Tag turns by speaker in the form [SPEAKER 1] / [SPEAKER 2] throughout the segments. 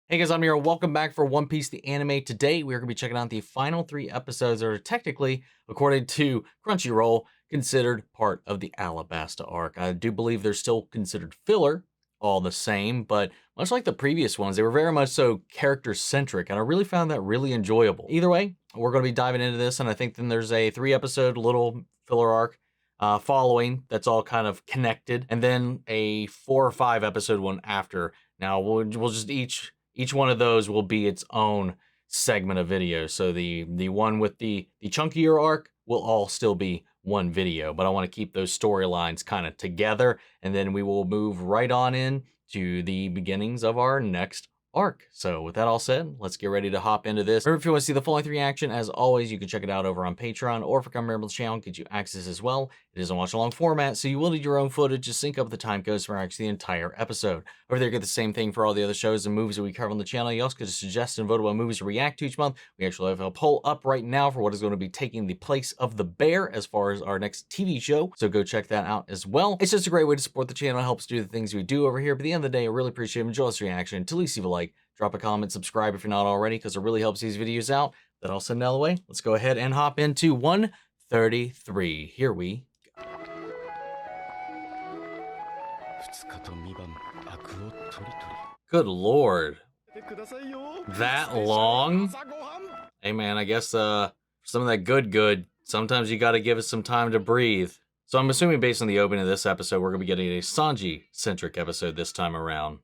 [SPEAKER 1] Hey guys, I'm here. Welcome back for One Piece the Anime. Today we are going to be checking out the final 3 episodes that are technically, according to Crunchyroll, considered part of the Alabasta arc. I do believe they're still considered filler, all the same, but much like the previous ones, they were very much so character-centric, and I really found that really enjoyable. Either way, we're going to be diving into this, and I think then there's a 3-episode little filler arc following that's all kind of connected, and then a 4 or 5 episode one after. Now, we'll just each one of those will be its own segment of video. So the one with the chunkier arc will all still be one video, but I want to keep those storylines kind of together, and then we will move right on in to the beginnings of our next arc. So with that all said, let's get ready to hop into this. Remember, if you want to see the full length reaction, as always, you can check it out over on Patreon, or if you come here on the channel, get you access as well. It is a watch along format, so you will need your own footage to sync up the time codes for actually the entire episode. Over there, you get the same thing for all the other shows and movies that we cover on the channel. You also get to suggest and vote on movies to react to each month. We actually have a poll up right now for what is going to be taking the place of the bear as far as our next TV show, so go check that out as well. It's just a great way to support the channel. It helps do the things we do over here, but at the end of the day, I really appreciate it. Enjoy this reaction. To least leave a like, drop a comment, subscribe if you're not already, because it really helps these videos out. That all said and out of the way, let's go ahead and hop into 133. Here we go. Good lord. That long? Hey man, I guess some of that good, sometimes you gotta give it some time to breathe. So I'm assuming based on the opening of this episode, we're gonna be getting a Sanji-centric episode this time around.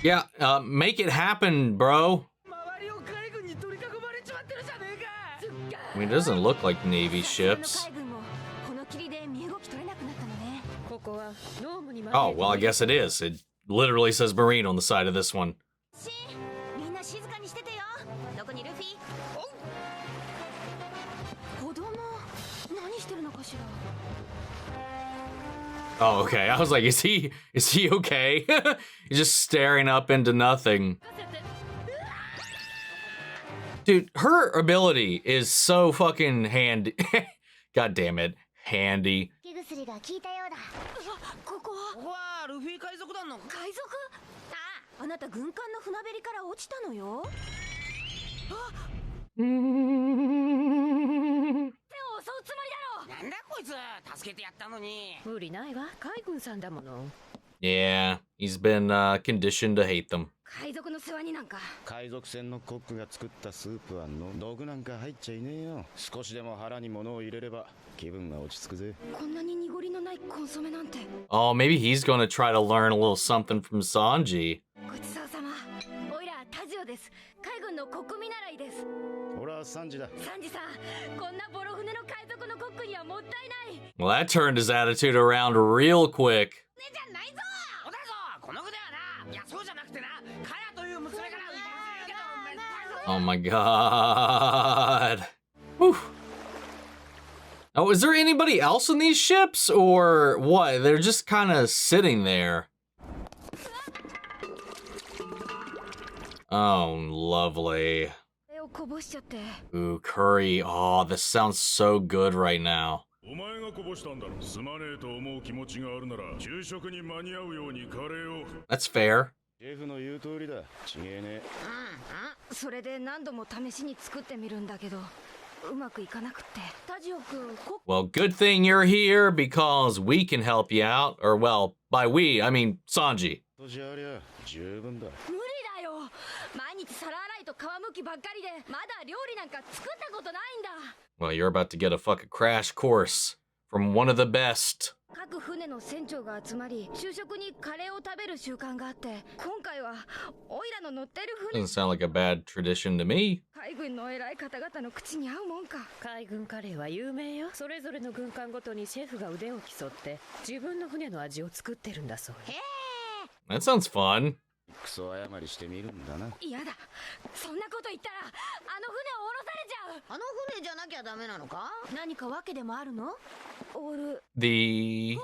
[SPEAKER 1] Yeah, make it happen, bro. I mean, it doesn't look like Navy ships. Oh, well, I guess it is. It literally says Marine on the side of this one. Oh, okay. I was like, is he okay? He's just staring up into nothing. Dude, her ability is so fucking handy. God damn it. Handy. Yeah, he's been conditioned to hate them. Oh, maybe he's gonna try to learn a little something from Sanji. Well, that turned his attitude around real quick. Oh my god. Whew. Now, is there anybody else in these ships, or what? They're just kind of sitting there. Oh, lovely. Ooh, curry. Oh, this sounds so good right now. That's fair. Well, good thing you're here, because we can help you out. Or, well, by we, I mean Sanji. Well, you're about to get a fucking crash course from one of the best. Doesn't sound like a bad tradition to me. That sounds fun. The...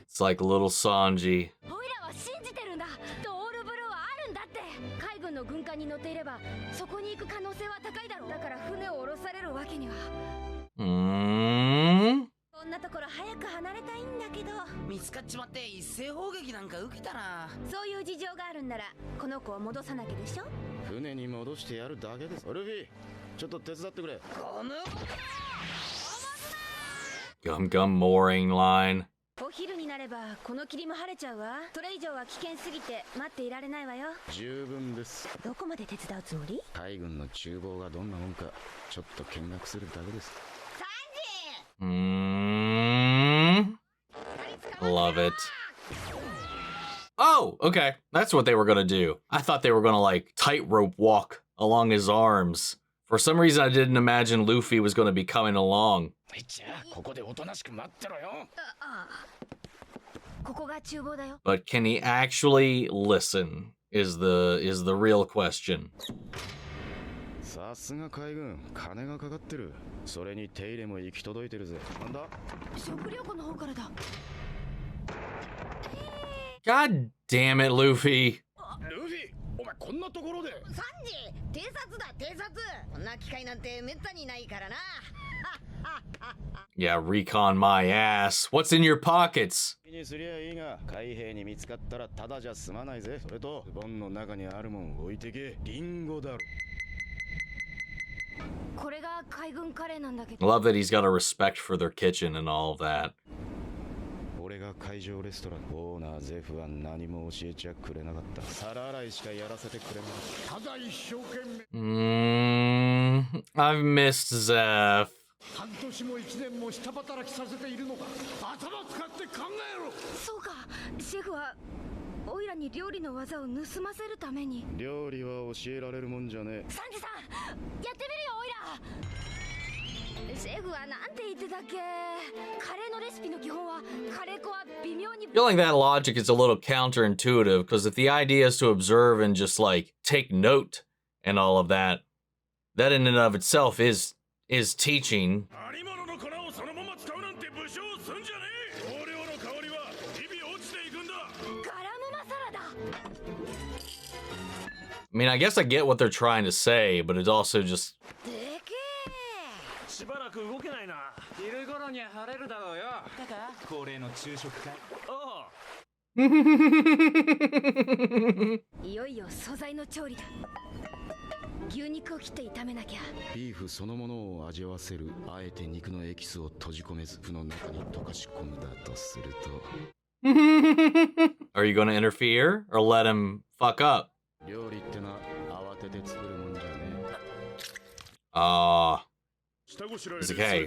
[SPEAKER 1] It's like little Sanji.
[SPEAKER 2] オイラは信じてるんだ。オールブルーはあるんだって。海軍の軍艦に乗っていればそこに行く可能性は高いだろう。だから船を降ろされるわけには。こんなところ早く離れたいんだけど。
[SPEAKER 3] 見つかっちまって一斉砲撃なんか受けたら。
[SPEAKER 2] そういう事情があるんならこの子を戻さなきゃでしょ。
[SPEAKER 4] 船に戻してやるだけです。ルフィ、ちょっと手伝ってくれ。
[SPEAKER 3] ゴム
[SPEAKER 1] Gum gum mooring line.
[SPEAKER 2] お昼になればこの霧も晴れちゃうわ。それ以上は危険すぎて待っていられないわよ。
[SPEAKER 4] 十分です。
[SPEAKER 2] どこまで手伝うつもり？
[SPEAKER 4] 海軍の厨房がどんなもんかちょっと見学するだけです。
[SPEAKER 2] サンジ！
[SPEAKER 1] Love it. Oh, okay. That's what they were gonna do. I thought they were gonna like tightrope walk along his arms. For some reason, I didn't imagine Luffy was gonna be coming along.
[SPEAKER 4] ここでおとなしく待ってろよ。
[SPEAKER 2] ここが厨房だよ。
[SPEAKER 1] But can he actually listen? Is the real question.
[SPEAKER 4] さすが海軍、金がかかってる。それに手入れも行き届いてるぜ。なんだ？
[SPEAKER 2] 食料庫の方からだ。
[SPEAKER 1] God damn it, Luffy.
[SPEAKER 4] ルフィ、お前こんなところで。
[SPEAKER 3] サンジ、偵察だ偵察。こんな機会なんてめったにないからな。
[SPEAKER 1] Yeah, recon my ass. What's in your pockets?
[SPEAKER 4] にすりゃいいが、海兵に見つかったらただじゃ済まないぜ。それとズボンの中にあるもん置いてけ。リンゴだろ。
[SPEAKER 2] これが海軍カレーなんだけ
[SPEAKER 1] I
[SPEAKER 2] ど。
[SPEAKER 1] love that he's got a respect for their kitchen and all of that.
[SPEAKER 4] 俺が海上レストランオーナーゼフは何も教えちゃくれなかった。皿洗いしかやらせてくれなかった。ただ一生懸命。
[SPEAKER 1] I've missed Zeph.
[SPEAKER 4] 半年も一年も下働きさせているのか。頭使って考えろ。
[SPEAKER 2] そうか、シェフはオイラに料理の技を盗ませるために。
[SPEAKER 4] 料理は教えられるもんじゃねえ。
[SPEAKER 2] サンジさん、やってみるよオイラ。シェフはなんて言ってたっけ。カレーのレシピの基本はカレー粉は微妙に。
[SPEAKER 1] I feel like that logic is a little counterintuitive because if the idea is to observe and just like take note and all of that, that in and of itself is teaching. I mean, I guess I get what they're trying to say, but it's also just...
[SPEAKER 5] しばらく動けないな。昼頃には晴れるだろうよ。だから恒例の昼食会。おう。
[SPEAKER 2] いよいよ素材の調理だ。牛肉を切って炒めなきゃ。
[SPEAKER 4] ビーフそのものを味わせる。あえて肉のエキスを閉じ込めず、麩の中に溶かし込んだとすると。
[SPEAKER 1] Are you gonna interfere or let him fuck up?
[SPEAKER 4] 料理ってな、慌てて作るもんじゃね
[SPEAKER 1] え。It's like, hey,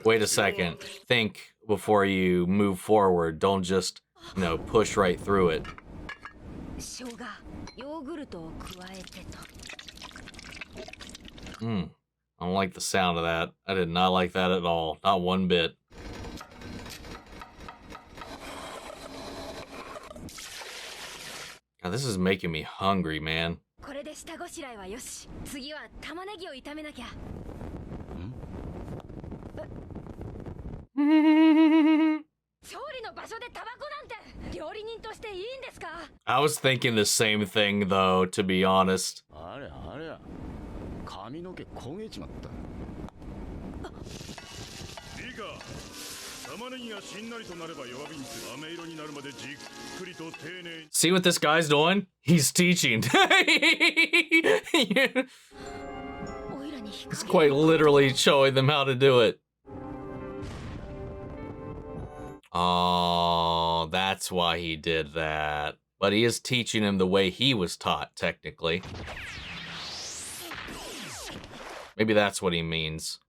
[SPEAKER 1] wait a second. Think before you move forward. Don't just, push right through it.
[SPEAKER 2] 生姜、ヨーグルトを加えてと。
[SPEAKER 1] I don't like the sound of that. I did not like that at all. Not one bit. God, this is making me hungry, man.
[SPEAKER 2] これで下ごしらえはよし。次は玉ねぎを炒めなきゃ。調理の場所でタバコなんて料理人としていいんですか？
[SPEAKER 1] I was thinking the same thing, though, to be honest.
[SPEAKER 4] あれあれ、髪の毛焦げちまった。
[SPEAKER 6] いいか、玉ねぎがしんなりとなれば弱火にする。飴色になるまでじっくりと丁寧に。
[SPEAKER 1] See what this guy's doing? He's teaching. He's quite literally showing them how to do it. Oh, that's why he did that. But he is teaching him the way he was taught, technically. Maybe that's what he means.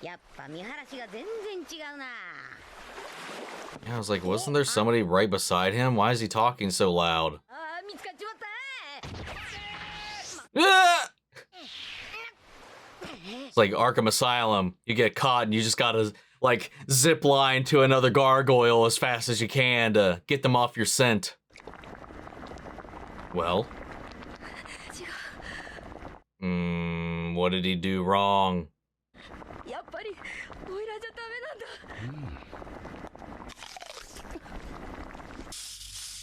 [SPEAKER 3] Yeah,
[SPEAKER 1] I was like, wasn't there somebody right beside him? Why is he talking so loud? Ah! It's like Arkham Asylum. You get caught and you just gotta, like, zip line to another gargoyle as fast as you can to get them off your scent. Well? What did he do wrong?
[SPEAKER 2] ちゃダメなんだ。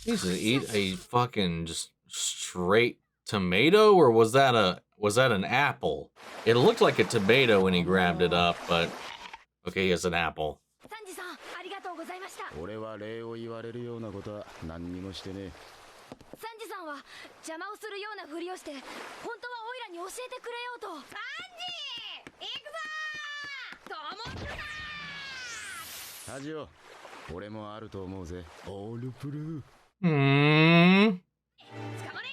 [SPEAKER 1] He needs to eat a fucking just straight tomato, or was that an apple? It looked like a tomato when he grabbed it up, but okay, it's an apple.
[SPEAKER 2] サンジさん、ありがとうございました。
[SPEAKER 4] 俺は礼を言われるようなことは何にもしてねえ。
[SPEAKER 2] サンジさんは邪魔をするようなふりをして、本当はオイラに教えてくれようと。サンジ、行くぞー。と思ってた。
[SPEAKER 4] タジオ、俺もあると思うぜ。オールブルー。
[SPEAKER 2] 捕まれ。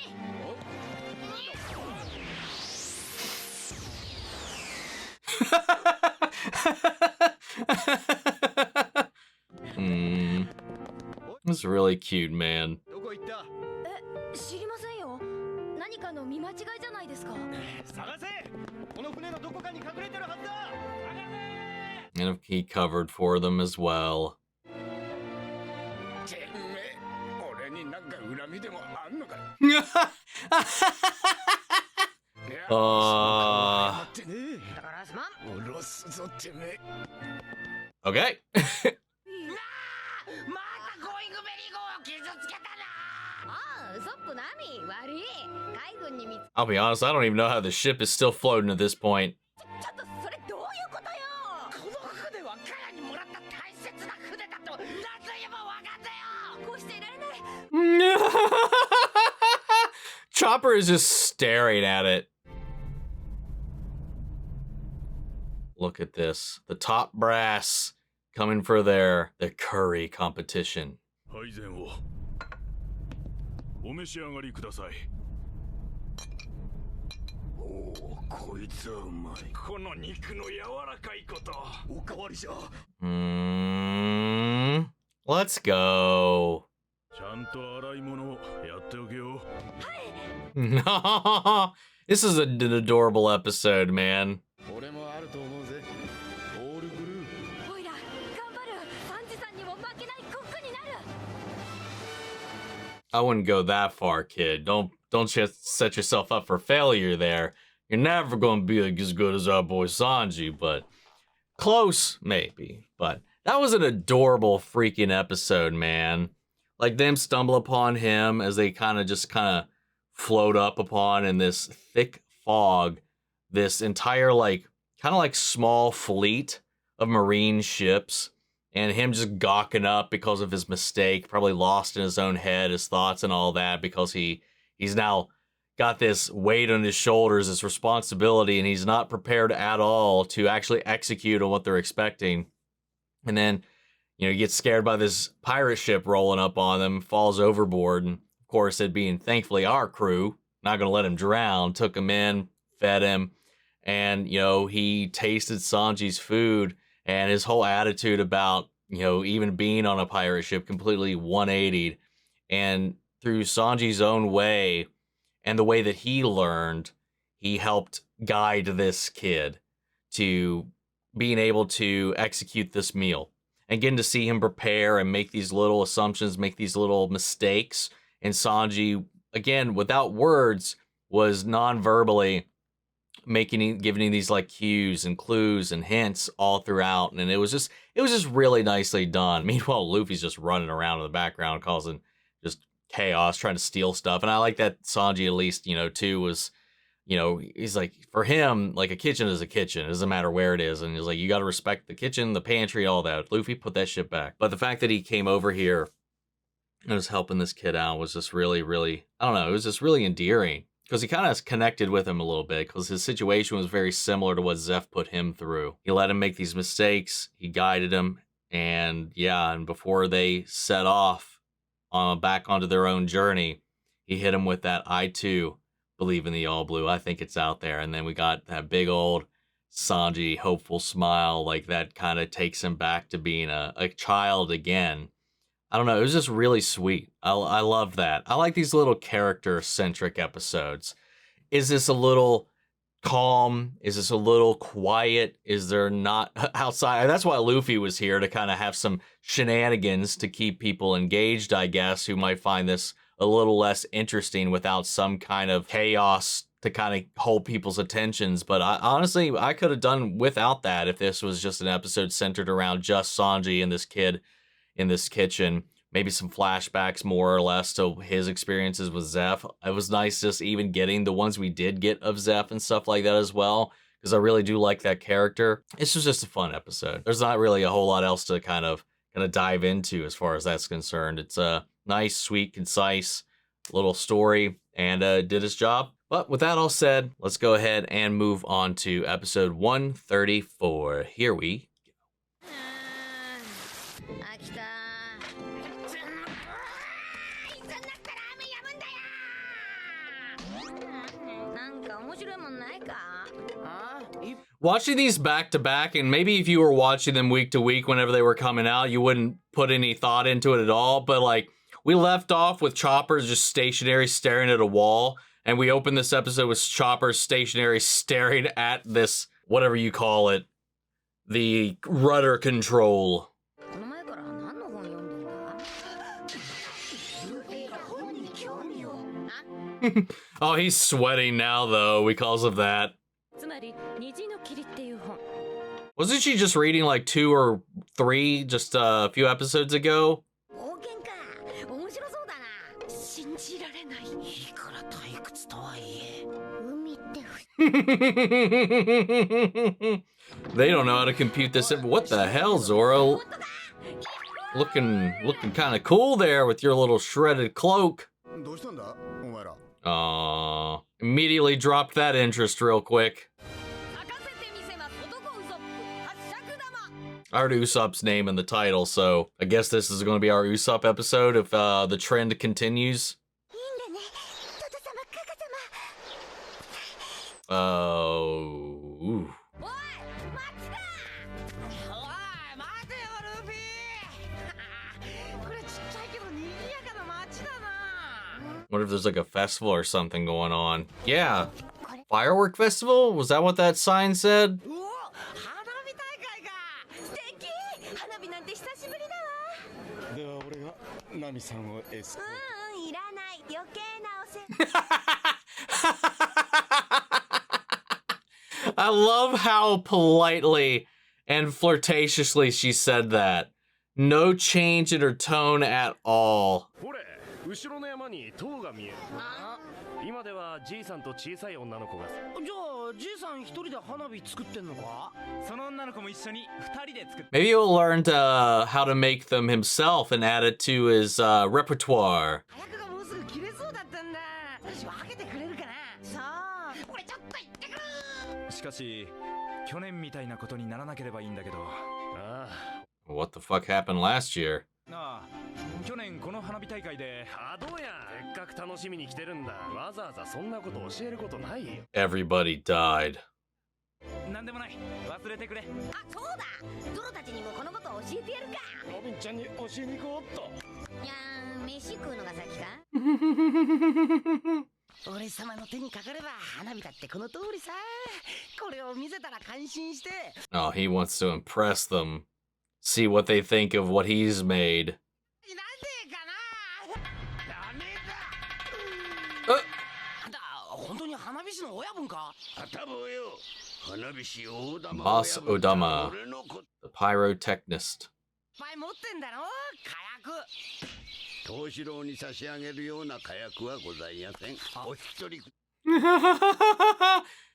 [SPEAKER 1] It's really cute, man.
[SPEAKER 4] どこ行った？
[SPEAKER 2] え、知りませんよ。何かの見間違いじゃないですか。
[SPEAKER 4] 探せ！この船のどこかに隠れてるはずだ。
[SPEAKER 1] And he covered for them as well.
[SPEAKER 4] てめえ、俺になんか恨みでもあんのか？待ってねえ。だからすまん。下ろすぞてめえ。
[SPEAKER 1] Okay.
[SPEAKER 3] またゴーイングベリー号を傷つけたな。ああ、ウソップナミ、悪い。海軍に見つ
[SPEAKER 1] I'll be honest, I don't even know how the ship is still floating at this point.
[SPEAKER 3] ちょっとそれどういうことよ。この船はカヤにもらった大切な船だとなぜ言えばわかんだよ。
[SPEAKER 2] こうしていられない。
[SPEAKER 1] Chopper is just staring at it. Look at this. The top brass coming for their curry competition.
[SPEAKER 6] 配膳をお召し上がりください。おお、こいつはうまい。この肉の柔らかいこと。おかわりじゃ。
[SPEAKER 1] Let's go.
[SPEAKER 6] ちゃんと洗い物をやっておけよ。
[SPEAKER 1] No, this is an adorable episode, man.
[SPEAKER 4] 俺もあると思うぜ。オールブルー。
[SPEAKER 2] オイラ、頑張る。サンジさんにも負けないコックになる。
[SPEAKER 1] I wouldn't go that far, kid. Don't just set yourself up for failure there. You're never going to be like as good as our boy Sanji, but close, maybe. But that was an adorable freaking episode, man. Like them stumble upon him as they kind of float up upon in this thick fog, this entire kind of like small fleet of marine ships, and him just gawking up because of his mistake, probably lost in his own head, his thoughts and all that, because he's now got this weight on his shoulders, this responsibility, and he's not prepared at all to actually execute on what they're expecting. And then, he gets scared by this pirate ship rolling up on them, falls overboard, and of course, it being thankfully our crew, not going to let him drown, took him in, fed him, and, he tasted Sanji's food, and his whole attitude about, even being on a pirate ship completely 180'd. And through Sanji's own way and the way that he learned, he helped guide this kid to being able to execute this meal. And getting to see him prepare and make these little assumptions, make these little mistakes. And Sanji, again, without words, was non-verbally giving these cues and clues and hints all throughout. And it was just really nicely done. Meanwhile, Luffy's just running around in the background causing just chaos, trying to steal stuff. And I like that Sanji, at least, too, was, he's like, for him, a kitchen is a kitchen. It doesn't matter where it is. And he's like, you got to respect the kitchen, the pantry, all that. Luffy, put that shit back. But the fact that he came over here and was helping this kid out was just really, really, I don't know, it was just really endearing. Because he kind of connected with him a little bit, because his situation was very similar to what Zeph put him through. He let him make these mistakes, he guided him, and before they set off back onto their own journey, he hit him with that I too believe in the all blue. I think it's out there. And then we got that big old Sanji hopeful smile, that kind of takes him back to being a child again. I don't know, it was just really sweet. I love that. I like these little character-centric episodes. Is this a little calm? Is this a little quiet? Is there not outside? That's why Luffy was here, to kind of have some shenanigans to keep people engaged, I guess, who might find this a little less interesting without some kind of chaos to kind of hold people's attentions. But honestly, I could have done without that if this was just an episode centered around just Sanji and this kid in this kitchen. Maybe some flashbacks more or less to his experiences with Zeph. It was nice just even getting the ones we did get of Zeph and stuff like that as well, because I really do like that character. This was just a fun episode. There's not really a whole lot else to kind of dive into as far as that's concerned. It's a nice, sweet, concise little story, and did its job. But with that all said, let's go ahead and move on to episode 134. Here we go.
[SPEAKER 2] 飽きたいつになったら雨止むんだよなんか面白いもんないか
[SPEAKER 1] Watching these back to back, and maybe if you were watching them week to week whenever they were coming out, you wouldn't put any thought into it at all. But like, we left off with Chopper just stationary staring at a wall, and we opened this episode with Chopper stationary staring at this, whatever you call it, the rudder control.
[SPEAKER 2] この前から何の本読んでんだ本に興味を
[SPEAKER 1] Oh, he's sweating now, though, because of that.
[SPEAKER 2] つまり虹の霧っていう本
[SPEAKER 1] Wasn't she just reading like 2 or 3 just a few episodes ago?
[SPEAKER 2] 冒険か面白そうだな信じられないいくら退屈とはいえ海って
[SPEAKER 1] They don't know how to compute this. What the hell, Zoro? Looking kind of cool there with your little shredded cloak.
[SPEAKER 6] どうしたんだお前ら
[SPEAKER 1] Aww. Immediately dropped that interest real quick.
[SPEAKER 2] 咲かせてみせます男ウソップ発射玉
[SPEAKER 1] I heard Usopp's name in the title, so I guess this is going to be our Usopp episode if the trend continues.
[SPEAKER 2] いいんだねトト様カカ様
[SPEAKER 1] Oh.
[SPEAKER 2] おい待つかおい待てよルフィこれちっちゃいけど賑やかな街だな
[SPEAKER 1] What if there's like a festival or something going on? Yeah. Firework festival? Was that what that sign said?
[SPEAKER 2] おお花火大会か素敵花火なんて久しぶりだわ
[SPEAKER 4] では俺がナミさんをエスコート
[SPEAKER 2] いらない余計なお世
[SPEAKER 1] I love how politely and flirtatiously she said that. No change in her tone at all.
[SPEAKER 6] ほれ後ろの山に塔が見える今ではじいさんと小さい女の子が
[SPEAKER 3] じゃあじいさん一人で花火作ってんのか
[SPEAKER 5] その女の子も一緒に2人で作って
[SPEAKER 1] Maybe he'll learn how to make them himself and add it to his repertoire.
[SPEAKER 3] 早くがもうすぐ切れそうだったんだ私はけてくれるかなさあ俺ちょっと行ってくる
[SPEAKER 5] しかし去年みたいなことにならなければいいんだけど
[SPEAKER 6] ああ
[SPEAKER 1] What the fuck happened last year?
[SPEAKER 5] なあ去年この花火大会で
[SPEAKER 6] どうやせっかく楽しみに来てるんだわざわざそんなこと教えることないよ
[SPEAKER 1] Everybody died.
[SPEAKER 5] なんでもない忘れてくれ
[SPEAKER 2] あそうだゾロたちにもこのことを教えてやるか
[SPEAKER 6] ロビンちゃんに教えに行こうっと
[SPEAKER 2] いやー飯食うのが先か
[SPEAKER 3] 俺様の手にかかれば花火だってこの通りさこれを見せたら感心して
[SPEAKER 1] Oh, he wants to impress them. See what they think of what he's made.
[SPEAKER 3] なんでかなダメ
[SPEAKER 1] だ
[SPEAKER 3] だ本当に花火師の親分か
[SPEAKER 6] 頭よ花火師大玉
[SPEAKER 1] Boss Odama, the pyrotechnist.
[SPEAKER 3] いっぱい持ってんだろ火薬
[SPEAKER 6] 藤四郎に差し上げるような火薬はございませんお一人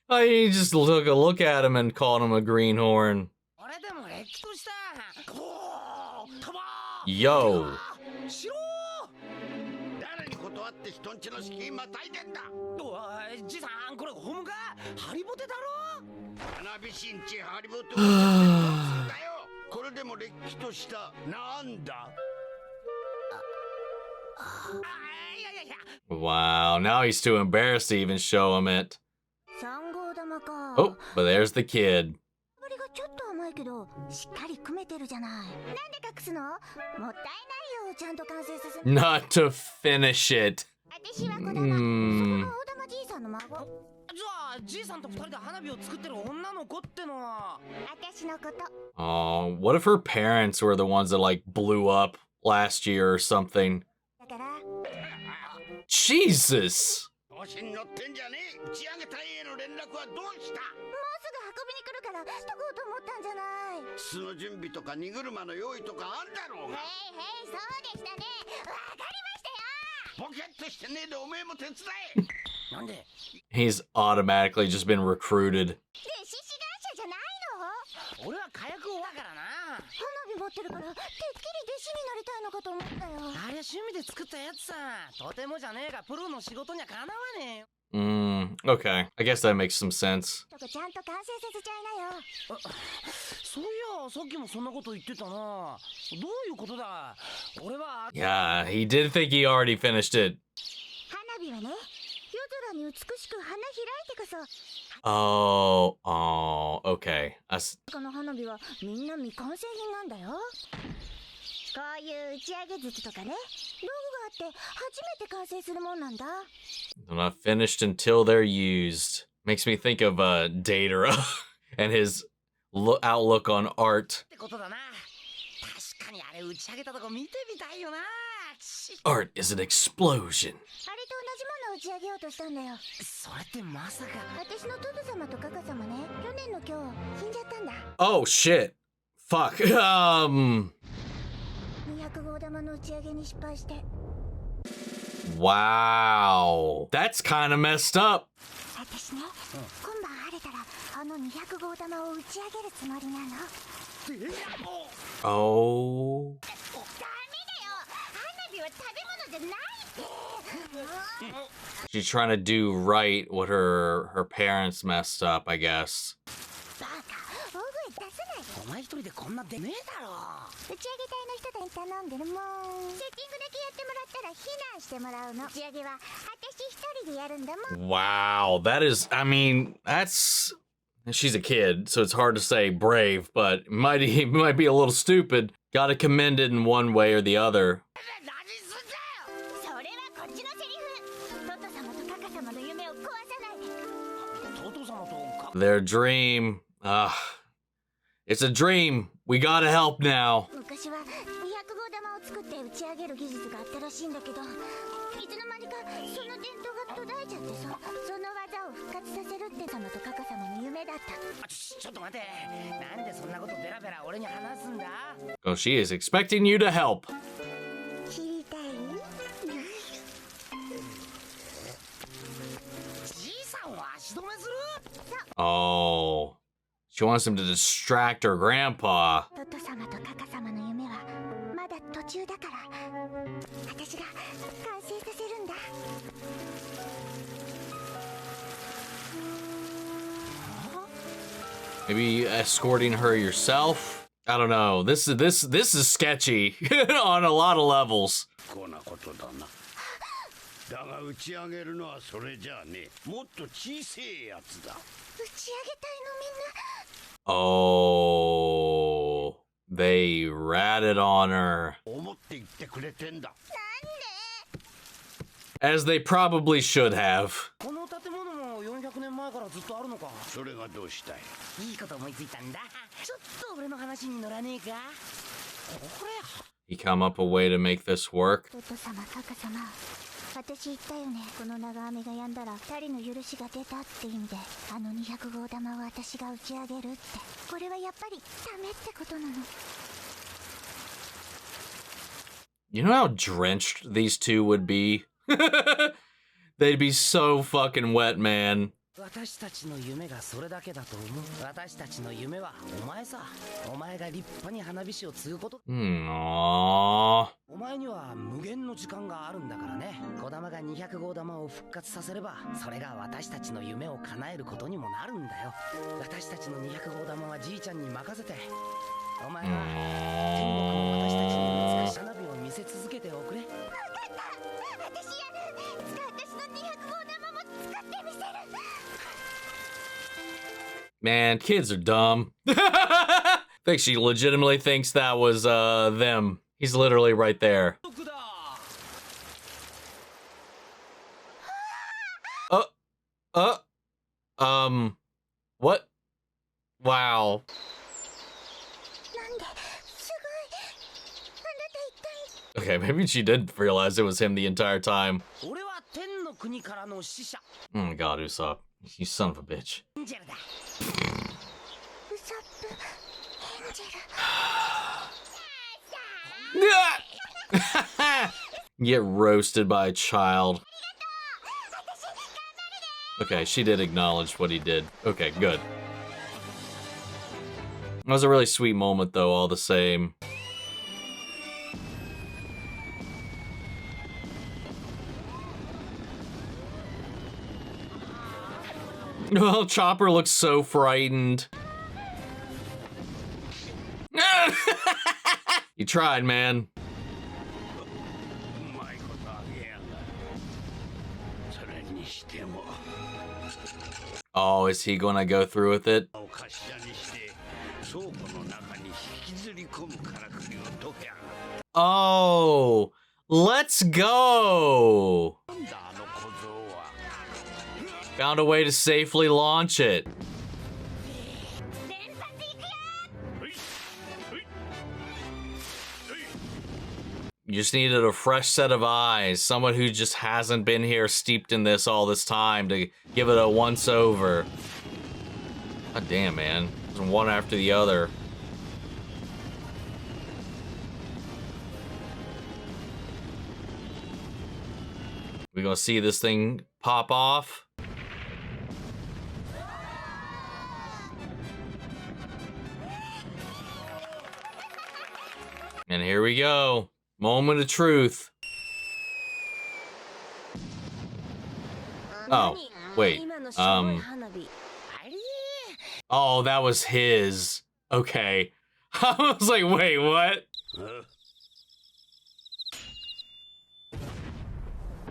[SPEAKER 1] He just took a look at him and called him a greenhorn.
[SPEAKER 3] 俺でもれっきとしたおーたま
[SPEAKER 1] Yo.
[SPEAKER 3] しろ
[SPEAKER 6] 誰に断って人んちの敷居またいでんだ
[SPEAKER 3] おいじいさんこれホームかハリボテだろ
[SPEAKER 6] 花火師んちハリボテをだよこれでもれっきとしたなんだ
[SPEAKER 3] いやいやいや
[SPEAKER 1] Wow, now he's too embarrassed to even show him it.
[SPEAKER 2] 3号玉か
[SPEAKER 1] Oh, but there's the kid.
[SPEAKER 2] これがちょっと甘いけどしっかり組めてるじゃないなんで隠すのもったいないよちゃんと完成させ
[SPEAKER 1] Not to finish it.
[SPEAKER 2] 私は子玉、
[SPEAKER 1] Hmm.
[SPEAKER 2] そこが大玉じいさんの孫
[SPEAKER 3] じゃあじいさんと二人で花火を作ってる女の子ってのは
[SPEAKER 2] 私のこと
[SPEAKER 1] Oh, what if her parents were the ones that like blew up last year or something?
[SPEAKER 2] だから
[SPEAKER 1] Jesus!
[SPEAKER 6] 年
[SPEAKER 3] 子に乗ってんじゃねえ。打ち上げ隊への連絡はどうした？
[SPEAKER 2] もうすぐ運びに来るからしとこうと思ったんじゃない。
[SPEAKER 3] 巣の準備とか荷車の用意とかあんだろうが。
[SPEAKER 2] そうでしたね。わかりましたよ。
[SPEAKER 3] ボケっとしてねえでおめえも手伝え。なんで？
[SPEAKER 1] He's automatically just been recruited.
[SPEAKER 2] 弟子志願者じゃないの？
[SPEAKER 3] 俺は火薬王だからな。
[SPEAKER 2] 花火持ってるからてっきり弟子になりたいのかと思ったよ。
[SPEAKER 3] あれは趣味で作ったやつさ。とてもじゃねえがプロの仕事にはかなわねえよ。
[SPEAKER 1] Okay. I guess that makes some sense.
[SPEAKER 2] ちょっとちゃんと完成させちゃいなよ。
[SPEAKER 3] そういや、さっきもそんなこと言ってたな。どういうことだ？俺は。
[SPEAKER 1] Yeah, he did think he already finished it.
[SPEAKER 2] 花火はね、夜空に美しく花開いてこそ。
[SPEAKER 1] Oh, okay.
[SPEAKER 2] この花火はみんな未完成品なんだよ。こういう打ち上げ筒とかね、道具があって初めて完成するもんなんだ。
[SPEAKER 1] They're not finished until they're used. Makes me think of Datara and his outlook on art.
[SPEAKER 3] ってことだな。確かにあれ打ち上げたとこ見てみたいよな。
[SPEAKER 1] Art is an explosion.
[SPEAKER 2] あれと同じものを打ち上げようとしたんだよ。
[SPEAKER 3] それってまさか。
[SPEAKER 2] 私のトド様とカカ様ね、去年の今日死んじゃったんだ。
[SPEAKER 1] Oh shit. Fuck.
[SPEAKER 2] 200号玉の打ち上げに失敗して。
[SPEAKER 1] Wow. That's kind of messed up.
[SPEAKER 2] 私ね、今晩晴れたらあの200号玉を打ち上げるつもりなの。
[SPEAKER 1] Oh.
[SPEAKER 2] ダメだよ。花火は食べ物じゃないって。
[SPEAKER 1] She's trying to do right what her parents messed up, I guess.
[SPEAKER 2] バカ、大声出さないで。
[SPEAKER 3] お前一人でこんな出ねえだろ。
[SPEAKER 2] 打ち上げ隊の人に頼んでるもん。セッティングだけやってもらったら避難してもらうの。打ち上げは私一人でやるんだもん。
[SPEAKER 1] Wow, that is, I mean, that's, she's a kid, so it's hard to say brave, but it might be a little stupid. Gotta commend it in one way or the other.
[SPEAKER 2] それはこっちのセリフ。トト様とカカ様の夢を壊さないで。
[SPEAKER 3] トト様とカ。
[SPEAKER 1] Their dream, it's a dream. We gotta help now.
[SPEAKER 2] 昔は200号玉を作って打ち上げる技術があったらしいんだけど、いつの間にかその伝統が途絶えちゃってさ、その技を復活させるって様とカカ様の夢だった。
[SPEAKER 3] ちょっと待て。なんでそんなことベラベラ俺に話すんだ？
[SPEAKER 1] Oh, she is expecting you to help.
[SPEAKER 2] 知りたい？
[SPEAKER 3] じいさんを足止めする？
[SPEAKER 1] Oh, she wants him to distract her grandpa.
[SPEAKER 2] トト様とカカ様の夢はまだ途中だから、私が完成させるんだ。
[SPEAKER 6] Maybe escorting her yourself? I don't know. This is sketchy on a lot of levels.
[SPEAKER 3] こんなことだな。だが打ち上げるのはそれじゃねえ。もっと小せえやつだ。
[SPEAKER 2] 打ち上げ隊のみんな。
[SPEAKER 6] Oh, they ratted on her.
[SPEAKER 3] 思って言ってくれてんだ。
[SPEAKER 6] As they probably should have.
[SPEAKER 3] この建物も400年前からずっとあるのか。それがどうしたい？いいこと思いついたんだ。ちょっと俺の話に乗らねえか？これ。
[SPEAKER 6] He come up a way to make this work.
[SPEAKER 2] トト様、カカ様、私言ったよね。この長雨が止んだら二人の許しが出たって意味で、あの200号玉を私が打ち上げるって。これはやっぱりダメってことなの。
[SPEAKER 6] You know how drenched these two would be? They'd be so fucking wet, man.
[SPEAKER 3] 私たちの夢がそれだけだと思う。私たちの夢はお前さ。お前が立派に花火師を継ぐこと。
[SPEAKER 6] Aww.
[SPEAKER 3] お前には無限の時間があるんだからね。小玉が200号玉を復活させれば、それが私たちの夢を叶えることにもなるんだよ。私たちの200号玉はじいちゃんに任せて、お前は天国の私たちに美しい花火を見せ続けておくれ。分かった。
[SPEAKER 2] 私やる。私の200号玉も使ってみせる。
[SPEAKER 6] Man, kids are dumb. I think she legitimately thinks that was them. He's literally right there. What? Wow. Okay, maybe she did realize it was him the entire time. Oh my god, Usopp. You son of a bitch. Get roasted by a child. Okay, she did acknowledge what he did. Okay, good. That was a really sweet moment, though, all the same. Well, Chopper looks so frightened. You tried, man. Oh, is he gonna go through with it? Oh, let's go! Found a way to safely launch it. You just needed a fresh set of eyes, someone who just hasn't been here steeped in this all this time to give it a once-over. God damn, man. It's one after the other. We gonna see this thing pop off? And here we go. Moment of truth. Oh, wait. Oh, that was his. Okay. I was like, wait, what?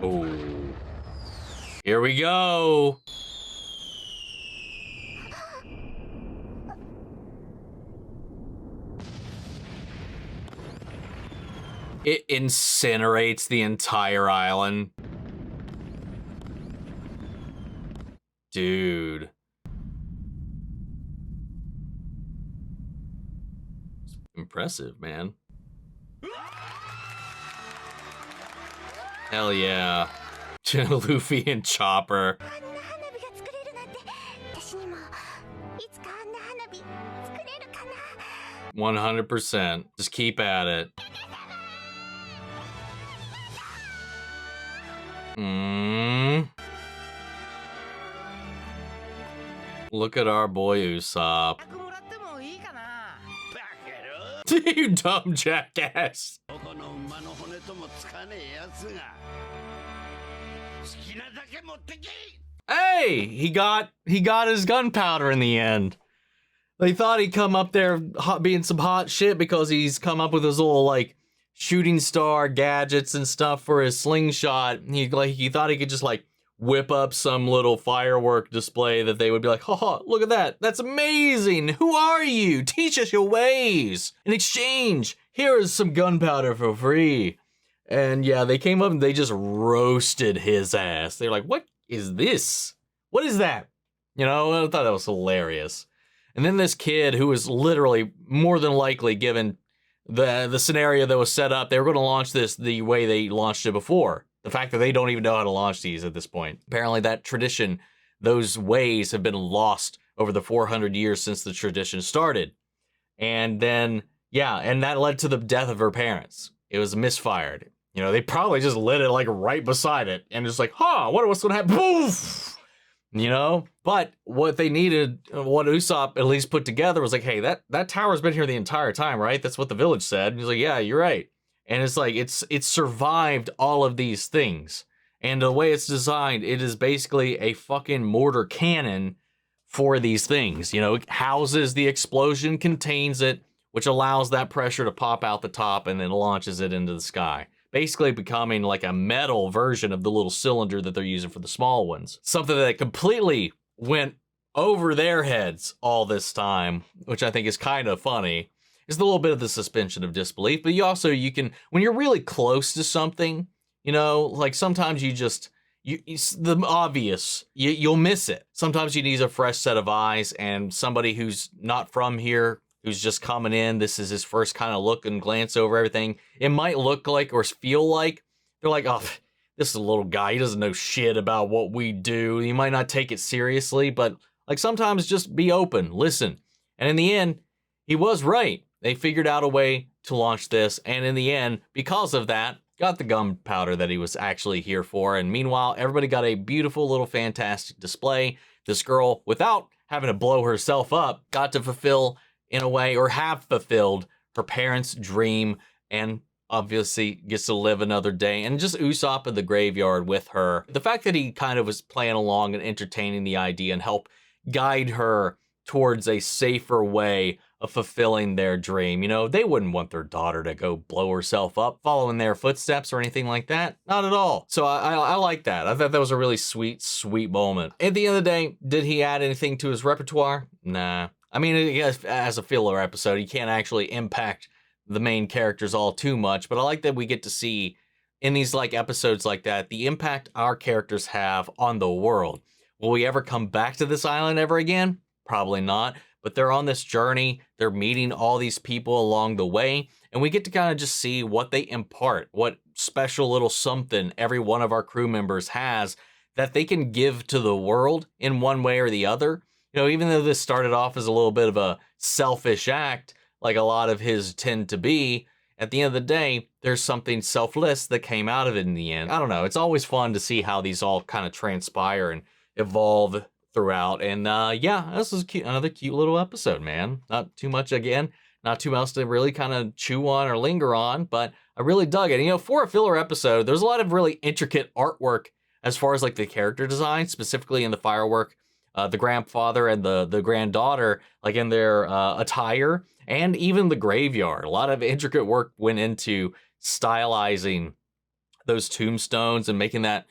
[SPEAKER 6] Oh. Here we go. It incinerates the entire island. Dude. It's impressive, man. Hell yeah. Luffy and Chopper. 100%. Just keep at it. Look at our boy Usopp. You dumb jackass. Hey, he got his gunpowder in the end. They thought he'd come up there being some hot shit because he's come up with his little like shooting star gadgets and stuff for his slingshot. He thought he could just like whip up some little firework display that they would be like, haha, look at that. That's amazing. Who are you? Teach us your ways. In exchange, here is some gunpowder for free. And yeah, they came up and they just roasted his ass. They're like, what is this? What is that? You know, I thought that was hilarious. And then this kid who was literally more than likely given the scenario that was set up, they were going to launch this the way they launched it before. The fact that they don't even know how to launch these at this point. Apparently that tradition, those ways have been lost over the 400 years since the tradition started. And then, yeah, and that led to the death of her parents. It was misfired. You know, they probably just lit it like right beside it and just like, I wonder what's gonna happen. Poof! You know? But what they needed, what Usopp at least put together was like, hey, that tower's been here the entire time, right? That's what the village said. And he's like, yeah, you're right. And it's like, it's survived all of these things. And the way it's designed, it is basically a fucking mortar cannon for these things. You know, it houses the explosion, contains it, which allows that pressure to pop out the top and then launches it into the sky. Basically becoming like a metal version of the little cylinder that they're using for the small ones. Something that completely went over their heads all this time, which I think is kind of funny. It's a little bit of the suspension of disbelief, but you can, when you're really close to something, you know, like sometimes the obvious, you'll miss it. Sometimes you need a fresh set of eyes and somebody who's not from here, who's just coming in, this is his first kind of look and glance over everything. It might look like or feel like, they're like, oh, this is a little guy. He doesn't know shit about what we do. He might not take it seriously, but like sometimes just be open, listen. And in the end, he was right. They figured out a way to launch this. And in the end, because of that, got the gunpowder that he was actually here for. And meanwhile, everybody got a beautiful little fantastic display. This girl, without having to blow herself up, got to fulfill in a way, or have fulfilled her parents' dream, and obviously gets to live another day. And just Usopp in the graveyard with her. The fact that he kind of was playing along and entertaining the idea and help guide her towards a safer way of fulfilling their dream. You know, they wouldn't want their daughter to go blow herself up following their footsteps or anything like that. Not at all. So I like that. I thought that was a really sweet, sweet moment. At the end of the day, did he add anything to his repertoire? Nah. I mean, as a filler episode, he can't actually impact the main characters all too much, but I like that we get to see in these like episodes like that, the impact our characters have on the world. Will we ever come back to this island ever again? Probably not. But they're on this journey. They're meeting all these people along the way. And we get to kind of just see what they impart, what special little something every one of our crew members has that they can give to the world in one way or the other. You know, even though this started off as a little bit of a selfish act, like a lot of his tend to be, at the end of the day, there's something selfless that came out of it in the end. I don't know. It's always fun to see how these all kind of transpire and evolve throughout. And yeah, this is cute. Another cute little episode, man. Not too much again. Not too much to really kind of chew on or linger on, but I really dug it. And, you know, for a filler episode, there's a lot of really intricate artwork as far as like the character design, specifically in the firework, the grandfather and the granddaughter, like in their attire, and even the graveyard. A lot of intricate work went into stylizing those tombstones and making that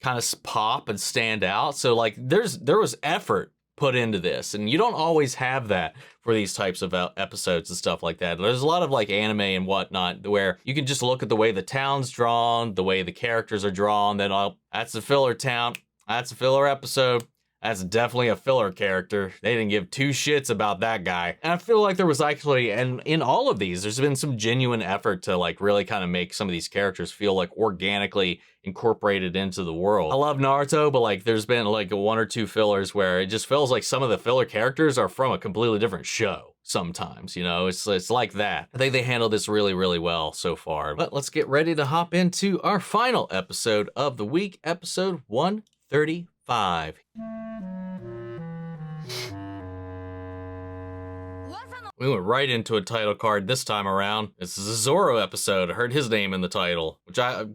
[SPEAKER 6] kind of pop and stand out. So like there was effort put into this, and you don't always have that for these types of episodes and stuff like that. There's a lot of like anime and whatnot where you can just look at the way the town's drawn, the way the characters are drawn, then that's a filler town, that's a filler episode, that's definitely a filler character. They didn't give two shits about that guy. And I feel like there was actually, and in all of these, there's been some genuine effort to like really kind of make some of these characters feel like organically incorporated into the world. I love Naruto, but like there's been like one or two fillers where it just feels like some of the filler characters are from a completely different show sometimes, you know, it's like that. I think they handled this really, really well so far. But let's get ready to hop into our final episode of the week, episode 135. We went right into a title card this time around. This is a Zoro episode. I heard his name in the title, which I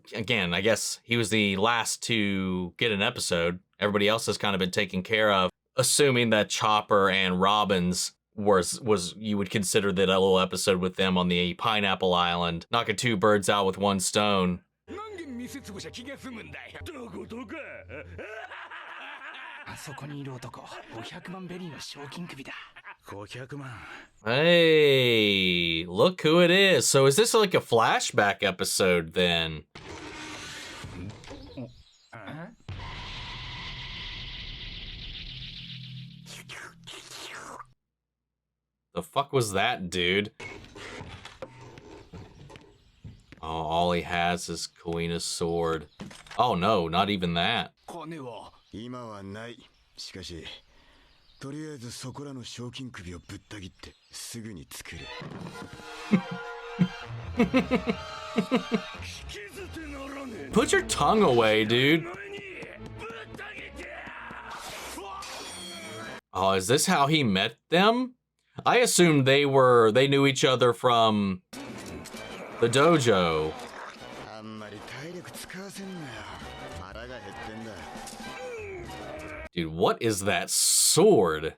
[SPEAKER 6] guess he was the last to get an episode. Everybody else has kind of been taken care of, assuming that Chopper and Robin's was you would consider that a little episode with them on the Pineapple Island, knocking two birds out with one stone. Hey, look who it is. So is this like a flashback episode then? The fuck was that, dude? Oh, all he has is Kuina's sword. Oh no, not even that.
[SPEAKER 4] 今はない。しかし、とりあえずそこらの賞金首をぶった切ってすぐに作る。
[SPEAKER 6] Put your tongue away, dude. Oh, is this how he met them? I assumed they knew each other from the dojo. Dude, what is that sword?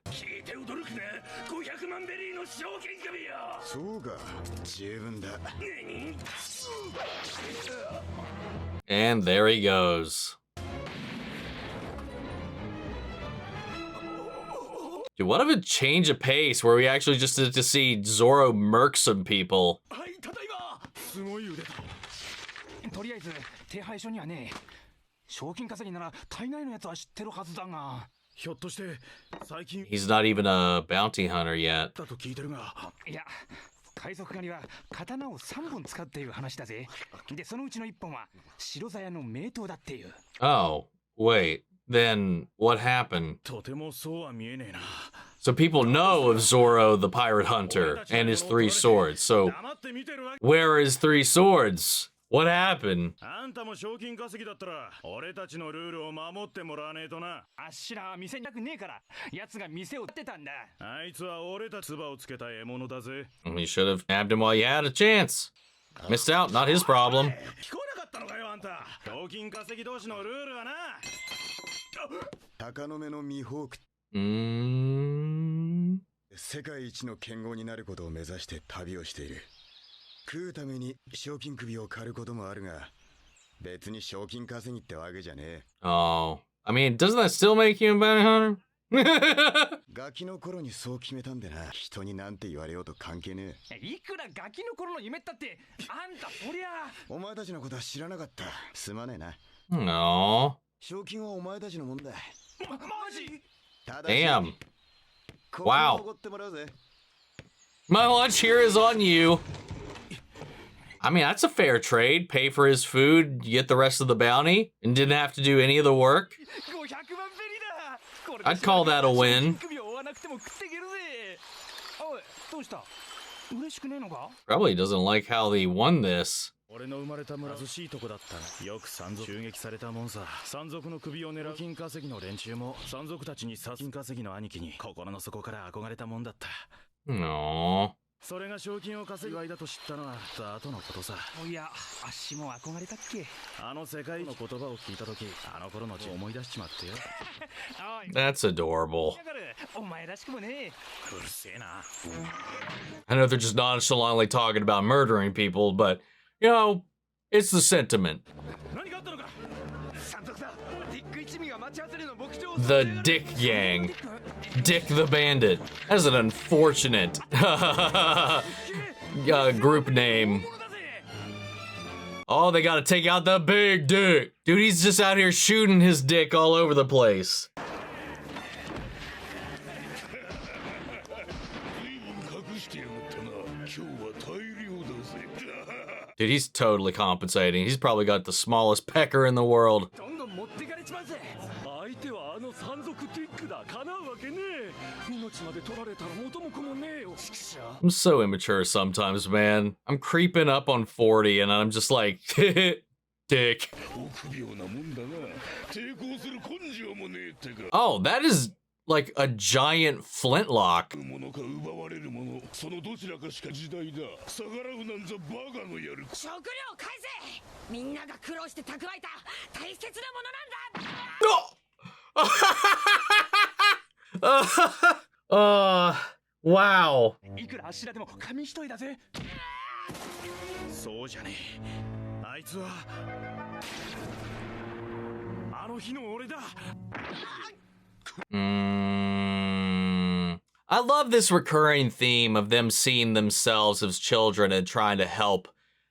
[SPEAKER 6] And there he goes. Dude, what if a change of pace where we actually just get to see Zoro murk some people? He's not even a bounty hunter yet.
[SPEAKER 5] 海賊狩りは刀を3本使うっていう話だぜ。で、そのうちの1本は白鞘の名刀だっていう。
[SPEAKER 6] Oh, wait. Then what happened?
[SPEAKER 5] とてもそうは見えねえな。
[SPEAKER 6] So people know of Zoro the Pirate Hunter and his 3 swords. So where are his 3 swords? What happened?
[SPEAKER 5] あんたも賞金稼ぎだったら俺たちのルールを守ってもらわねえとな。あっしらは店にたくねえから奴が店を建てたんだ。あいつは俺たち唾をつけた獲物だぜ。
[SPEAKER 6] You should have nabbed him while you had a chance. Missed out, not his problem.
[SPEAKER 5] 聞こえなかったのかよあんた。賞金稼ぎ同士のルールはな。
[SPEAKER 4] 鷹の目のミホーク。世界一の剣豪になることを目指して旅をしている。食うために賞金首を狩ることもあるが、別に賞金稼ぎってわけじゃねえ。
[SPEAKER 6] Oh, I mean, doesn't that still make you a bounty hunter?
[SPEAKER 4] ガキの頃にそう決めたんでな。人になんて言われようと関係ねえ。
[SPEAKER 5] いくらガキの頃の夢ったってあんたそりゃ。
[SPEAKER 4] お前たちのことは知らなかった。すまねえな。
[SPEAKER 6] No.
[SPEAKER 4] 賞金はお前たちのもんだ。
[SPEAKER 5] マジ？
[SPEAKER 6] Damn.
[SPEAKER 4] ここに
[SPEAKER 6] Wow.
[SPEAKER 4] おごってもらうぜ。
[SPEAKER 6] My lunch here is on you. I mean, that's a fair trade. Pay for his food, you get the rest of the bounty, and didn't have to do any of the work. I'd call that a win. Probably doesn't like how he won this.
[SPEAKER 5] 俺の生まれた村、貧しいとこだったが、よく山賊襲撃されたもんさ。山賊の首を狙う金稼ぎの連中も山賊たちに殺金稼ぎの兄貴に心の底から憧れたもんだった。
[SPEAKER 6] No.
[SPEAKER 5] それが賞金を稼ぐ祝いだと知ったのは後のことさ。いや、あっしも憧れたっけ。あの世界の言葉を聞いた時、あの頃の思い出しちまってよ。
[SPEAKER 6] That's adorable.
[SPEAKER 5] お前らしくもね。うるせえな。
[SPEAKER 6] I know they're just nonchalantly talking about murdering people, but, you know, it's the sentiment.
[SPEAKER 5] 何があったのか。山賊だ。ディック一味が待ち合わせるの牧場。
[SPEAKER 6] The Dick Gang. Dick the Bandit. That's an unfortunate group name. Oh, they gotta take out the big dick. Dude, he's just out here shooting his dick all over the place. Dude, he's totally compensating. He's probably got the smallest pecker in the world. I'm so immature sometimes, man. I'm creeping up on 40 and I'm just like, dick. Oh, that is like a giant flintlock. Wow.
[SPEAKER 5] いくらあっしらでも仮眠しといだぜ。そうじゃねえ。あいつはあの日の俺だ。
[SPEAKER 6] I love this recurring theme of them seeing themselves as children and trying to help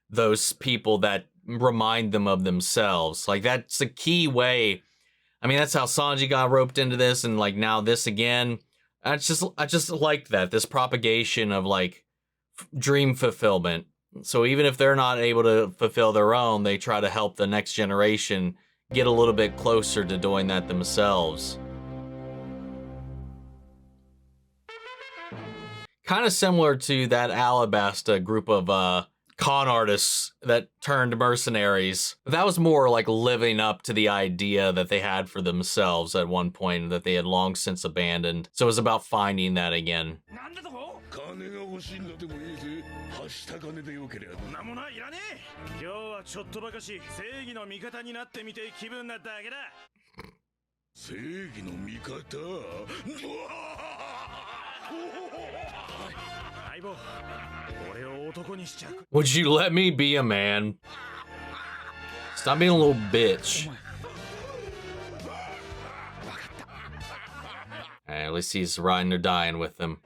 [SPEAKER 6] those people that remind them of themselves. Like, that's a key way. I mean, that's how Sanji got roped into this, and like now this again. I just like that, this propagation of like dream fulfillment. So even if they're not able to fulfill their own, they try to help the next generation get a little bit closer to doing that themselves. Kind of similar to that Alabasta group of con artists that turned mercenaries. That was more like living up to the idea that they had for themselves at one point that they had long since abandoned. So it was about finding that again. Would you let me be a man? Stop being a little bitch. Hey, at least he's riding or dying with them.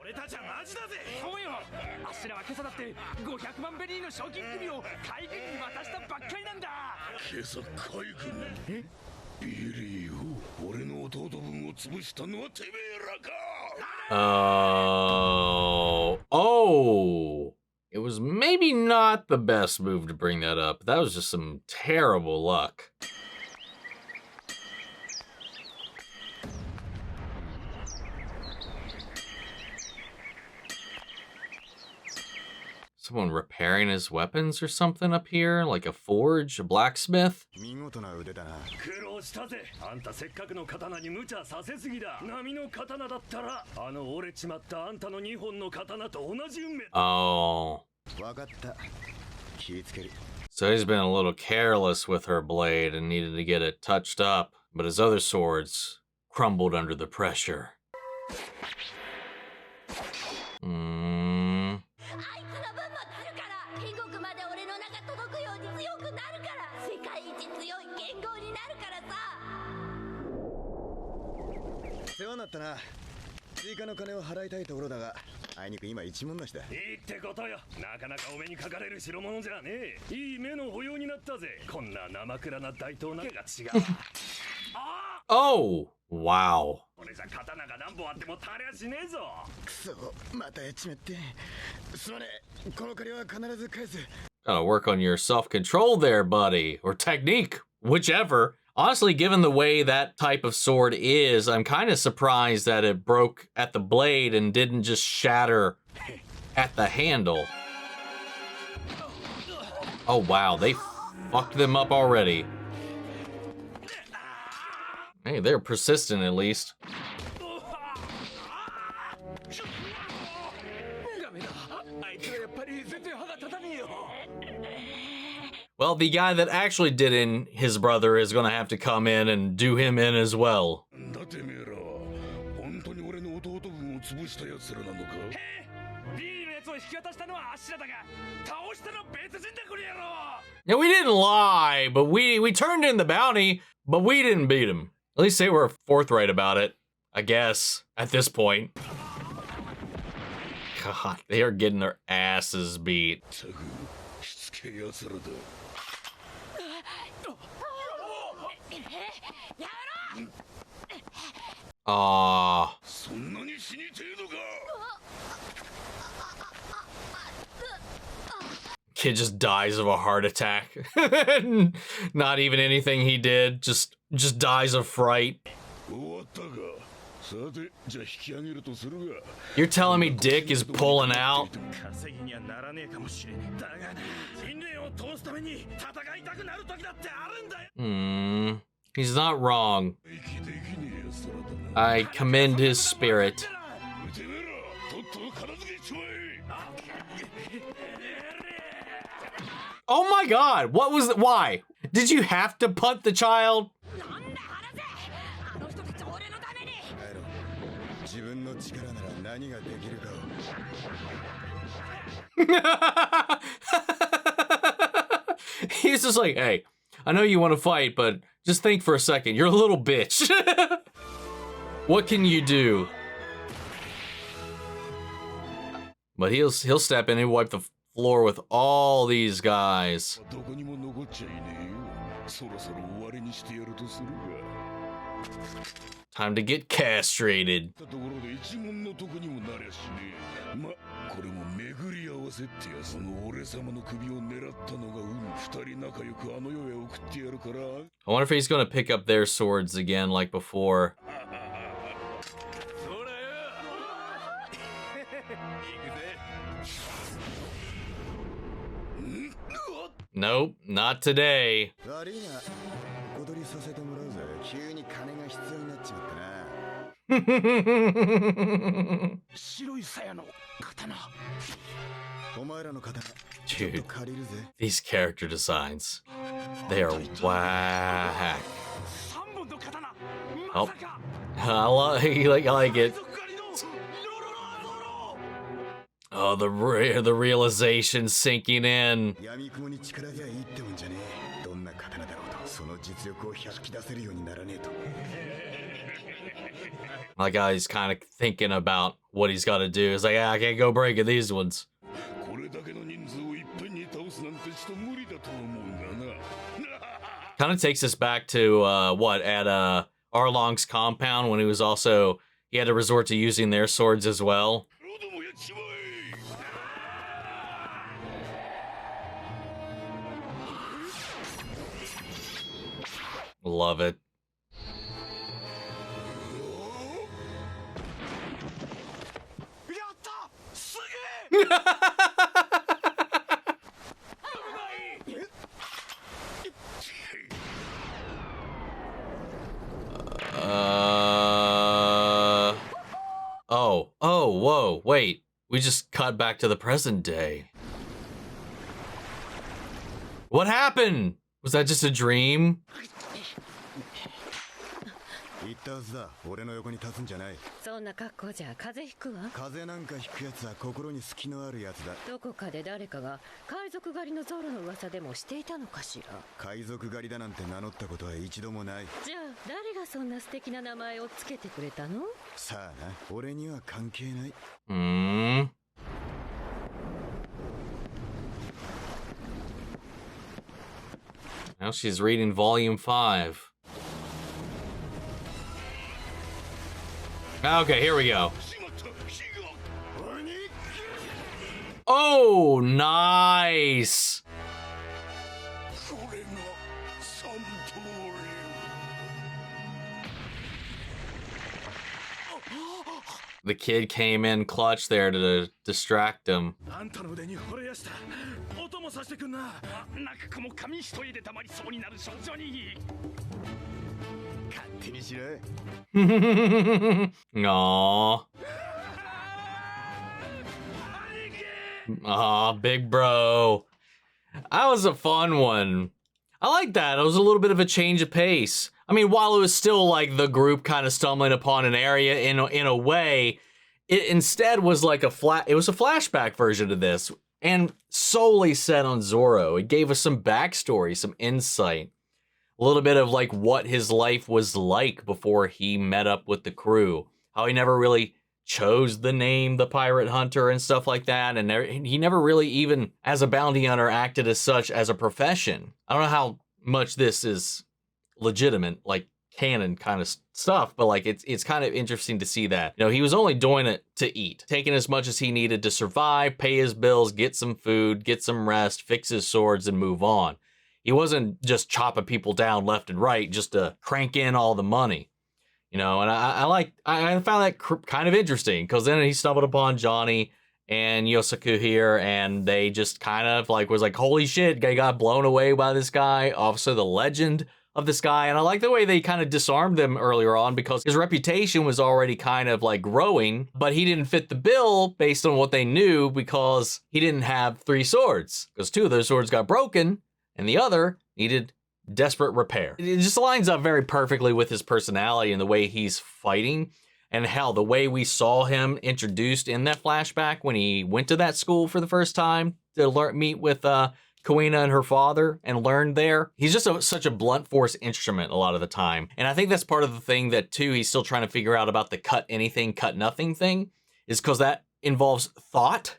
[SPEAKER 6] Oh. It was maybe not the best move to bring that up. That was just some terrible luck. Someone repairing his weapons or something up here? Like a forge, a blacksmith?
[SPEAKER 4] 見事な腕だな。
[SPEAKER 5] 苦労したぜ。あんたせっかくの刀に無茶させすぎだ。波の刀だったら、あの折れちまったあんたの2本の刀と同じ運命。
[SPEAKER 6] Oh.
[SPEAKER 4] わかった。気ぃつける。
[SPEAKER 6] So he's been a little careless with her blade and needed to get it touched up, but his other swords crumbled under the pressure.
[SPEAKER 2] あいつの分もなるから天国まで俺の名が届くように強くなるから世界一強い剣豪になるからさ
[SPEAKER 4] 世話になったな。追加の金を払いたいところだが、あいにく今一文なしだ。
[SPEAKER 5] いいってことよ。なかなかお目にかかれる代物じゃねえ。いい目の保養になったぜ。こんな生蔵な大刀な手が違う。あ
[SPEAKER 6] Oh, wow.
[SPEAKER 5] 俺じゃ刀が何本あっても足りゃしねえぞ。
[SPEAKER 4] くそ、またやっちまって。すまねえ。この借りは必ず返す。
[SPEAKER 6] Gotta work on your self-control there, buddy. Or technique, whichever. Honestly, given the way that type of sword is, I'm kind of surprised that it broke at the blade and didn't just shatter at the handle. Oh, wow. They fucked them up already. Hey, they're persistent at least. Well, the guy that actually did in his brother is gonna have to come in and do him in as well. Now, we didn't lie, but we turned in the bounty, but we didn't beat him. At least they were forthright about it, I guess, at this point. God, they are getting their asses beat. Aww. Kid just dies of a heart attack. Not even anything he did, just dies of fright. You're telling me Dick is pulling out? He's not wrong. I commend his spirit. Oh my god, what was it? Why? Did you have to punt the child? He's just like, hey, I know you want to fight, but just think for a second. You're a little bitch. What can you do? But he'll step in and wipe the floor with all these guys. Time to get castrated. I wonder if he's gonna pick up their swords again like before. Nope, not today. Dude, these character designs, they are whack. Oh, I like it. Oh, the realization sinking in. My guy's kind of thinking about what he's got to do. He's like, I can't go breaking these ones. Kind of takes us back to at Arlong's compound when he had to resort to using their swords as well. Love it. Whoa, wait. We just cut back to the present day. What happened? Was that just a dream?
[SPEAKER 4] 言ったはずだ。俺の横に立つんじゃない。
[SPEAKER 7] そんな格好じゃ風邪ひくわ。
[SPEAKER 4] 風邪なんかひくやつは心に隙のあるやつだ。
[SPEAKER 7] どこかで誰かが海賊狩りのゾロの噂でもしていたのかしら。
[SPEAKER 4] 海賊狩りだなんて名乗ったことは一度もない。
[SPEAKER 7] じゃあ誰がそんな素敵な名前をつけてくれたの？
[SPEAKER 4] さあな、俺には関係ない。
[SPEAKER 6] Now she's reading volume 5. Okay, here we go. Oh, nice. The kid came in clutch there to distract him. Aww. Aw, big bro. That was a fun one. I like that. It was a little bit of a change of pace. I mean, while it was still like the group kind of stumbling upon an area in a way, it instead was like it was a flashback version of this, and solely set on Zoro. It gave us some backstory, some insight, a little bit of like what his life was like before he met up with the crew, how he never really chose the name the Pirate Hunter and stuff like that, and he never really even as a bounty hunter acted as such as a profession. I don't know how much this is legitimate, like canon kind of stuff, but like it's kind of interesting to see that, you know, he was only doing it to eat, taking as much as he needed to survive, pay his bills, get some food, get some rest, fix his swords, and move on. He wasn't just chopping people down left and right just to crank in all the money, you know. And I found that kind of interesting, because then he stumbled upon Johnny and Yosaku here, and they just kind of like was like, holy shit, they got blown away by this guy, also the legend of this guy. And I like the way they kind of disarmed them earlier on, because his reputation was already kind of like growing, but he didn't fit the bill based on what they knew, because he didn't have 3 swords, because 2 of those swords got broken and the other needed desperate repair. It just lines up very perfectly with his personality and the way he's fighting, and how the way we saw him introduced in that flashback when he went to that school for the first time to meet with Kuina and her father and learned there. He's just such a blunt force instrument a lot of the time. And I think that's part of the thing that too he's still trying to figure out about the cut anything, cut nothing thing, is because that involves thought.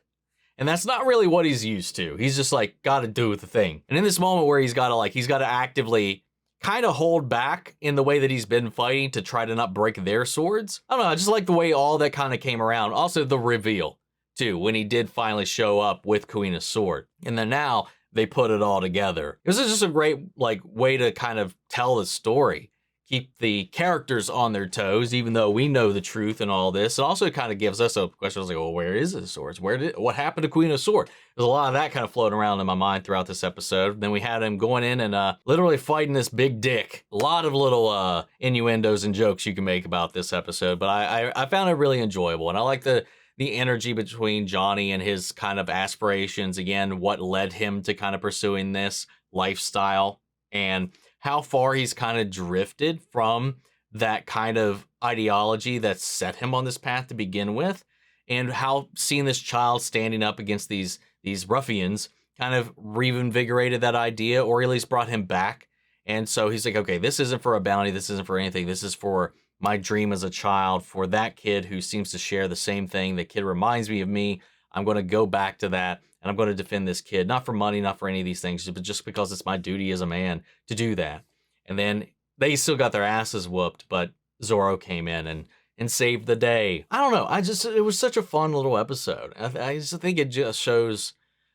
[SPEAKER 6] And that's not really what he's used to. He's just like, gotta do the thing. And in this moment where he's gotta actively kind of hold back in the way that he's been fighting to try to not break their swords. I don't know, I just like the way all that kind of came around. Also the reveal too, when he did finally show up with Kuina's sword. And then now they put it all together. This is just a great like way to kind of tell the story. Keep the characters on their toes, even though we know the truth and all this. It also kind of gives us a question like, well, where is his swords? What happened to Queen of Sword? There's a lot of that kind of floating around in my mind throughout this episode. Then we had him going in and literally fighting this big dick. A lot of little innuendos and jokes you can make about this episode, but I found it really enjoyable, and I like the energy between Johnny and his kind of aspirations. Again, what led him to kind of pursuing this lifestyle, and how far he's kind of drifted from that kind of ideology that set him on this path to begin with, and how seeing this child standing up against these ruffians kind of reinvigorated that idea, or at least brought him back. And so he's like, okay, this isn't for a bounty, this isn't for anything, this is for my dream as a child, for that kid who seems to share the same thing. The kid reminds me of me. I'm going to go back to that, and I'm going to defend this kid, not for money, not for any of these things, but just because it's my duty as a man to do that. And then they still got their asses whooped, but Zoro came in and saved the day. I don't know. It was such a fun little episode. I just think it just shows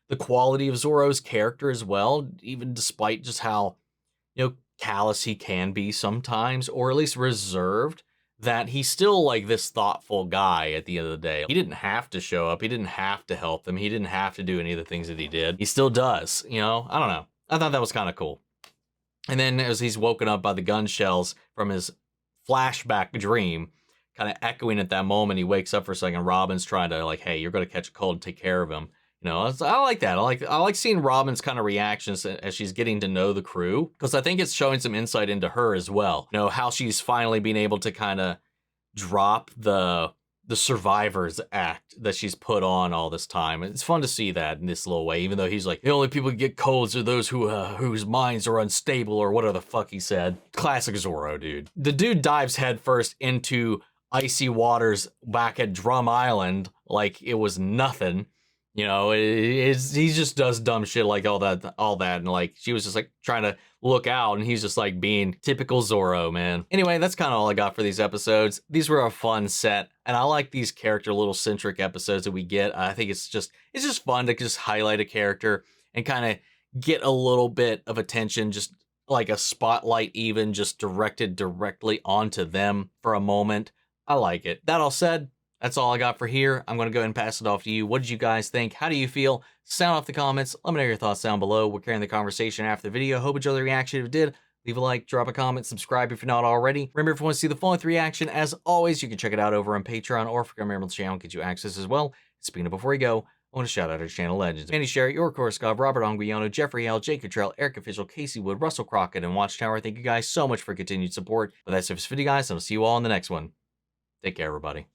[SPEAKER 6] the quality of Zoro's character as well, even despite just how, callous he can be sometimes, or at least reserved, that he's still like this thoughtful guy at the end of the day. He didn't have to show up. He didn't have to help them. He didn't have to do any of the things that he did. He still does, you know? I don't know. I thought that was kind of cool. And then as he's woken up by the gun shells from his flashback dream, kind of echoing at that moment, he wakes up for a second. Robin's trying to like, hey, you're going to catch a cold and take care of him. You know, I like that. I like seeing Robin's kind of reactions as she's getting to know the crew, because I think it's showing some insight into her as well. You know, how she's finally being able to kind of drop the survivor's act that she's put on all this time. It's fun to see that in this little way, even though he's like, the only people who get colds are those whose minds are unstable, or whatever the fuck he said. Classic Zoro, dude. The dude dives headfirst into icy waters back at Drum Island like it was nothing. You know, he just does dumb shit like all that, and like she was just like trying to look out, and he's just like being typical Zoro, man. Anyway, that's kind of all I got for these episodes. These were a fun set, and I like these character little centric episodes that we get. I think it's just fun to just highlight a character and kind of get a little bit of attention, just like a spotlight, even just directed directly onto them for a moment. I like it. That all said, that's all I got for here. I'm going to go ahead and pass it off to you. What did you guys think? How do you feel? Sound off the comments. Let me know your thoughts down below. We're carrying the conversation after the video. Hope you enjoyed the reaction. If you did, leave a like, drop a comment, subscribe if you're not already. Remember, if you want to see the full-length reaction, as always, you can check it out over on Patreon, or if you're a member of the channel, get you access as well. Speaking of before we go, I want to shout out our channel legends: Andy Sherry, Your Course God, Robert Anguiano, Jeffrey L, Jake Cottrell, Eric Official, Casey Wood, Russell Crockett, and Watchtower. Thank you guys so much for continued support. But that's it for this video, guys, and I'll see you all in the next one. Take care, everybody.